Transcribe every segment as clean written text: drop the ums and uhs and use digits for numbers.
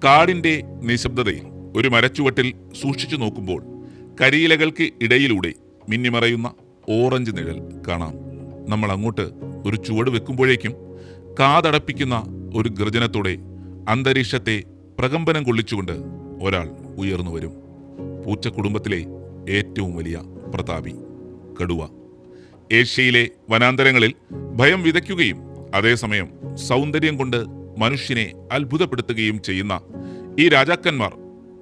കാടിന്റെ നിശബ്ദതയിൽ ഒരു മരച്ചുവട്ടിൽ സൂക്ഷിച്ചു നോക്കുമ്പോൾ കരിയിലകൾക്ക് ഇടയിലൂടെ മിന്നിമറയുന്ന ഓറഞ്ച് നിഴൽ കാണാം. നമ്മൾ അങ്ങോട്ട് ഒരു ചുവട് വെക്കുമ്പോഴേക്കും കാതടപ്പിക്കുന്ന ഒരു ഗർജനത്തോടെ അന്തരീക്ഷത്തെ പ്രകമ്പനം കൊള്ളിച്ചുകൊണ്ട് ഒരാൾ ഉയർന്നു വരും. പൂച്ച കുടുംബത്തിലെ ഏറ്റവും വലിയ പ്രതാപി കടുവ. ഏഷ്യയിലെ വനാന്തരങ്ങളിൽ ഭയം വിതയ്ക്കുകയും അതേസമയം സൗന്ദര്യം കൊണ്ട് മനുഷ്യനെ അത്ഭുതപ്പെടുത്തുകയും ചെയ്യുന്ന ഈ രാജാക്കന്മാർ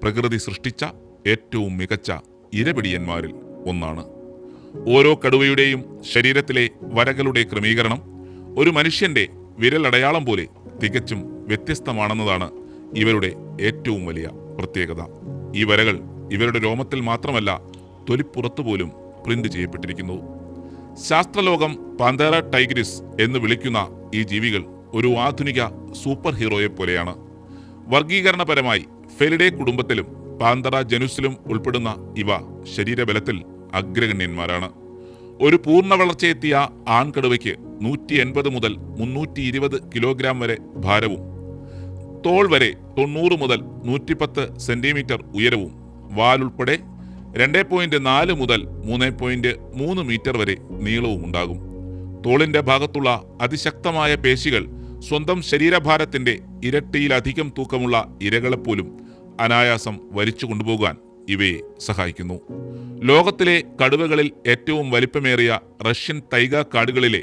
പ്രകൃതി സൃഷ്ടിച്ച ഏറ്റവും മികച്ച ഇരപിടിയന്മാരിൽ ഒന്നാണ്. ഓരോ കടുവയുടെയും ശരീരത്തിലെ വരകളുടെ ക്രമീകരണം ഒരു മനുഷ്യന്റെ വിരലടയാളം പോലെ തികച്ചും വ്യത്യസ്തമാണെന്നതാണ് ഇവരുടെ ഏറ്റവും വലിയ പ്രത്യേകത. ഈ വരകൾ ഇവരുടെ രോമത്തിൽ മാത്രമല്ല, തൊലിപ്പുറത്തു പോലും പ്രിന്റ് ചെയ്യപ്പെട്ടിരിക്കുന്നു. ശാസ്ത്രലോകം പാന്തേറ ടൈഗ്രിസ് എന്ന് വിളിക്കുന്ന ഈ ജീവികൾ ഒരു ആധുനിക സൂപ്പർ ഹീറോയെ പോലെയാണ്. വർഗീകരണപരമായി ഫെലിഡേ കുടുംബത്തിലും പാന്തറ ജനുസിലും ഉൾപ്പെടുന്ന ഇവ ശരീരബലത്തിൽ അഗ്രഗണ്യന്മാരാണ്. ഒരു പൂർണ്ണ വളർച്ചയെത്തിയ ആൺകടുവയ്ക്ക് 180 മുതൽ 320 കിലോഗ്രാം വരെ ഭാരവും തോൾ വരെ 90 മുതൽ 110 സെന്റിമീറ്റർ ഉയരവും വാലുൾപ്പെടെ 2.4 മുതൽ 3.3 മീറ്റർ വരെ നീളവും ഉണ്ടാകും. തോളിന്റെ ഭാഗത്തുള്ള അതിശക്തമായ പേശികൾ സ്വന്തം ശരീരഭാരത്തിന്റെ ഇരട്ടിയിലധികം തൂക്കമുള്ള ഇരകളെപ്പോലും അനായാസം വലിച്ചു കൊണ്ടുപോകാൻ ഇവയെ സഹായിക്കുന്നു. ലോകത്തിലെ കടുവകളിൽ ഏറ്റവും വലിപ്പമേറിയ റഷ്യൻ തൈഗ കാടുകളിലെ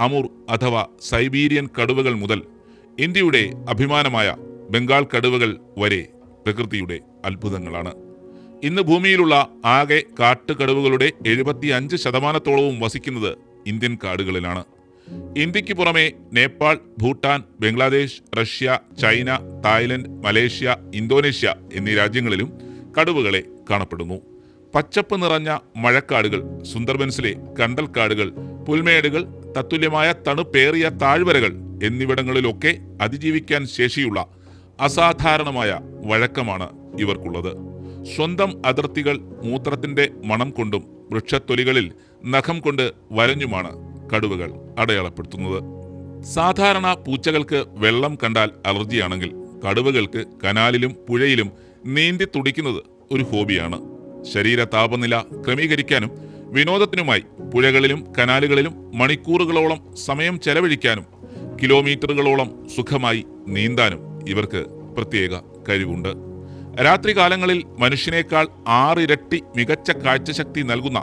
അമൂർ അഥവാ സൈബീരിയൻ കടുവകൾ മുതൽ ഇന്ത്യയുടെ അഭിമാനമായ ബംഗാൾ കടുവകൾ വരെ പ്രകൃതിയുടെ അത്ഭുതങ്ങളാണ്. ഇന്ന് ഭൂമിയിലുള്ള ആകെ കാട്ടുകടുവകളുടെ 75% വസിക്കുന്നത് ഇന്ത്യൻ കാടുകളിലാണ്. ഇന്ത്യക്ക് പുറമെ Nepal, Bhutan, Bangladesh, Russia, China, Thailand, Malaysia, Indonesia എന്നീ രാജ്യങ്ങളിലും കടുവകളെ കാണപ്പെടുന്നു. പച്ചപ്പ് നിറഞ്ഞ മഴക്കാടുകൾ, സുന്ദർബൻസിലെ കണ്ടൽക്കാടുകൾ, പുൽമേടുകൾ, തത്തുല്യമായ തണുപ്പേറിയ താഴ്വരകൾ എന്നിവിടങ്ങളിലൊക്കെ അതിജീവിക്കാൻ ശേഷിയുള്ള അസാധാരണമായ വഴക്കമാണ് ഇവർക്കുള്ളത്. സ്വന്തം അതിർത്തികൾ മൂത്രത്തിന്റെ മണം കൊണ്ടും വൃക്ഷത്തൊലികളിൽ നഖം കൊണ്ട് വരഞ്ഞുമാണ് കടുവകൾ അടയാളപ്പെടുത്തുന്നത്. സാധാരണ പൂച്ചകൾക്ക് വെള്ളം കണ്ടാൽ അലർജിയാണെങ്കിൽ കടുവകൾക്ക് കനാലിലും പുഴയിലും നീന്തി തുടിക്കുന്നത് ഒരു ഹോബിയാണ്. ശരീര താപനില ക്രമീകരിക്കാനും വിനോദത്തിനുമായി പുഴകളിലും കനാലുകളിലും മണിക്കൂറുകളോളം സമയം ചെലവഴിക്കാനും കിലോമീറ്ററുകളോളം സുഖമായി നീന്താനും ഇവർക്ക് പ്രത്യേക കഴിവുണ്ട്. രാത്രികാലങ്ങളിൽ മനുഷ്യനേക്കാൾ 6 ഇരട്ടി മികച്ച കാഴ്ചശക്തി നൽകുന്ന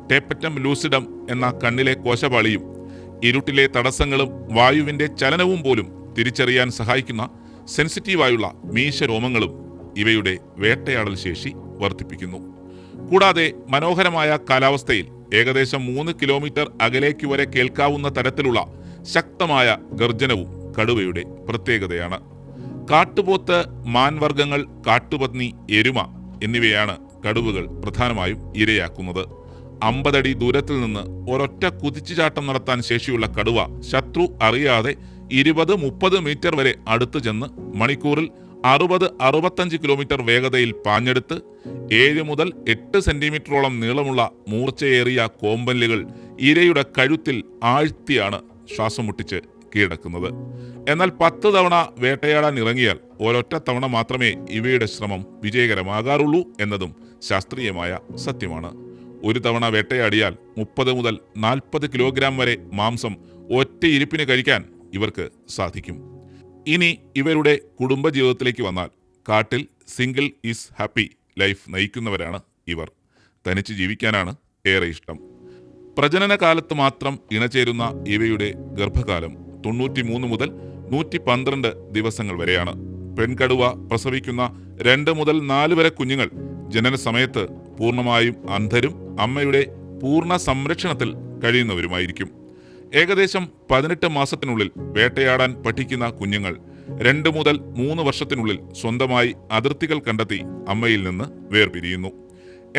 ടേപ്പറ്റം ലൂസിഡം എന്ന കണ്ണിലെ കോശപാളിയും ഇരുട്ടിലെ തടസ്സങ്ങളും വായുവിന്റെ ചലനവും പോലും തിരിച്ചറിയാൻ സഹായിക്കുന്ന സെൻസിറ്റീവായുള്ള മീശരോമങ്ങളും ഇവയുടെ വേട്ടയാടൽ ശേഷി വർദ്ധിപ്പിക്കുന്നു. കൂടാതെ മനോഹരമായ കാലാവസ്ഥയിൽ ഏകദേശം 3 കിലോമീറ്റർ അകലേക്ക് വരെ കേൾക്കാവുന്ന തരത്തിലുള്ള ശക്തമായ ഗർജനവും കടുവയുടെ പ്രത്യേകതയാണ്. കാട്ടുപോത്ത്, മാൻവർഗ്ഗങ്ങൾ, കാട്ടുപന്നി, എരുമ എന്നിവയാണ് കടുവകൾ പ്രധാനമായും ഇരയാക്കുന്നത്. 50 അടി ദൂരത്തിൽ നിന്ന് ഒരൊറ്റ കുതിച്ചുചാട്ടം നടത്താൻ ശേഷിയുള്ള കടുവ ശത്രു അറിയാതെ 20-30 മീറ്റർ വരെ അടുത്തു ചെന്ന് മണിക്കൂറിൽ 60-65 കിലോമീറ്റർ വേഗതയിൽ പാഞ്ഞെടുത്ത് 7 മുതൽ 8 സെന്റിമീറ്ററോളം നീളമുള്ള മൂർച്ചയേറിയ കോമ്പല്ലുകൾ ഇരയുടെ കഴുത്തിൽ ആഴ്ത്തിയാണ് ശ്വാസം മുട്ടിച്ച് കീഴടക്കുന്നത്. എന്നാൽ 10 തവണ വേട്ടയാടാൻ ഇറങ്ങിയാൽ ഒരൊറ്റ തവണ മാത്രമേ ഇവയുടെ ശ്രമം വിജയകരമാകാറുള്ളൂ എന്നതും ശാസ്ത്രീയമായ സത്യമാണ്. ഒരു തവണ വേട്ടയാടിയാൽ 30 മുതൽ 40 കിലോഗ്രാം വരെ മാംസം ഒറ്റയിരിപ്പിന് കഴിക്കാൻ ഇവർക്ക് സാധിക്കും. ഇനി ഇവരുടെ കുടുംബജീവിതത്തിലേക്ക് വന്നാൽ കാട്ടിൽ സിംഗിൾ ഈസ് ഹാപ്പി ലൈഫ് നയിക്കുന്നവരാണ് ഇവർ. തനിച്ച് ജീവിക്കാനാണ് ഏറെ ഇഷ്ടം. പ്രജനന കാലത്ത് മാത്രം ഇണചേരുന്ന ഇവയുടെ ഗർഭകാലം 93 മുതൽ 112 ദിവസങ്ങൾ വരെയാണ്. പെൺകടുവ പ്രസവിക്കുന്ന 2 മുതൽ 4 വരെ കുഞ്ഞുങ്ങൾ ജനന സമയത്ത് പൂർണ്ണമായും അന്ധരും അമ്മയുടെ പൂർണ്ണ സംരക്ഷണത്തിൽ കഴിയുന്നവരുമായിരിക്കും. ഏകദേശം 18 മാസത്തിനുള്ളിൽ വേട്ടയാടാൻ പഠിക്കുന്ന കുഞ്ഞുങ്ങൾ 2 മുതൽ 3 വർഷത്തിനുള്ളിൽ സ്വന്തമായി അതിർത്തികൾ കണ്ടെത്തി അമ്മയിൽ നിന്ന് വേർപിരിയുന്നു.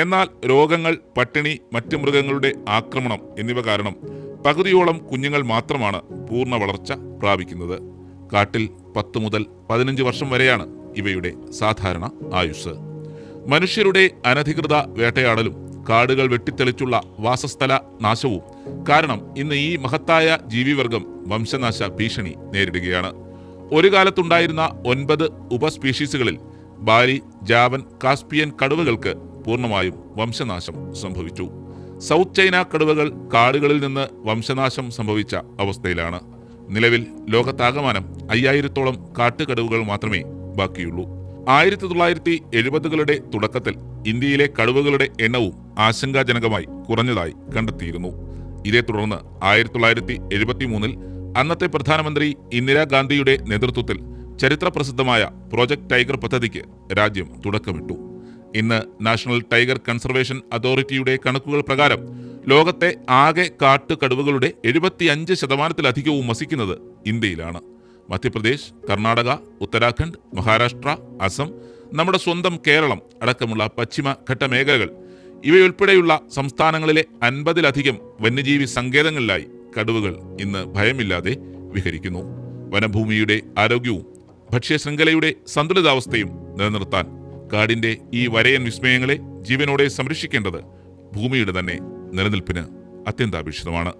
എന്നാൽ രോഗങ്ങൾ, പട്ടിണി, മറ്റ് മൃഗങ്ങളുടെ ആക്രമണം എന്നിവ കാരണം പകുതിയോളം കുഞ്ഞുങ്ങൾ മാത്രമാണ് പൂർണ്ണ വളർച്ച പ്രാപിക്കുന്നത്. കാട്ടിൽ 10 മുതൽ 15 വർഷം വരെയാണ് ഇവയുടെ സാധാരണ ആയുസ്. മനുഷ്യരുടെ അനധികൃത വേട്ടയാടലും കാടുകൾ വെട്ടിത്തെളിച്ചുള്ള വാസസ്ഥല നാശവും കാരണം ഇന്ന് ഈ മഹത്തായ ജീവിവർഗം വംശനാശ ഭീഷണി നേരിടുകയാണ്. ഒരു കാലത്തുണ്ടായിരുന്ന 9 ഉപസ്പീഷീസുകളിൽ ബാലി, ജാവൻ, കാസ്പിയൻ കടുവകൾക്ക് പൂർണ്ണമായും വംശനാശം സംഭവിച്ചു. സൗത്ത് ചൈന കടുവകൾ കാടുകളിൽ നിന്ന് വംശനാശം സംഭവിച്ച അവസ്ഥയിലാണ്. നിലവിൽ ലോകത്താകമാനം 5000-ഓളം കാട്ടുകടുവകൾ മാത്രമേ ബാക്കിയുള്ളൂ. 1970-കളുടെ തുടക്കത്തിൽ ഇന്ത്യയിലെ കടുവകളുടെ എണ്ണവും ആശങ്കാജനകമായി കുറഞ്ഞതായി കണ്ടെത്തിയിരുന്നു. ഇതേ തുടർന്ന് 1973-ൽ അന്നത്തെ പ്രധാനമന്ത്രി ഇന്ദിരാഗാന്ധിയുടെ നേതൃത്വത്തിൽ ചരിത്രപ്രസിദ്ധമായ പ്രോജക്ട് ടൈഗർ പദ്ധതിക്ക് രാജ്യം തുടക്കമിട്ടു. ഇന്ന് നാഷണൽ ടൈഗർ കൺസർവേഷൻ അതോറിറ്റിയുടെ കണക്കുകൾ പ്രകാരം ലോകത്തെ ആകെ കാട്ടുകടുവകളുടെ 75%-ലധികവും വസിക്കുന്നത് ഇന്ത്യയിലാണ്. മധ്യപ്രദേശ്, കർണാടക, ഉത്തരാഖണ്ഡ്, മഹാരാഷ്ട്ര, അസം, നമ്മുടെ സ്വന്തം കേരളം അടക്കമുള്ള പശ്ചിമഘട്ട മേഖലകൾ ഇവയുൾപ്പെടെയുള്ള സംസ്ഥാനങ്ങളിലെ 50-ലധികം വന്യജീവി സങ്കേതങ്ങളിലായി കടുവകൾ ഇന്ന് ഭയമില്ലാതെ വിഹരിക്കുന്നു. വനഭൂമിയുടെ ആരോഗ്യവും ഭക്ഷ്യശൃംഖലയുടെ സന്തുലിതാവസ്ഥയും നിലനിർത്താൻ കാടിന്റെ ഈ വരയൻ വിസ്മയങ്ങളെ ജീവനോടെ സംരക്ഷിക്കേണ്ടത് ഭൂമിയുടെ തന്നെ നിലനിൽപ്പിന് അത്യന്താപേക്ഷിതമാണ്.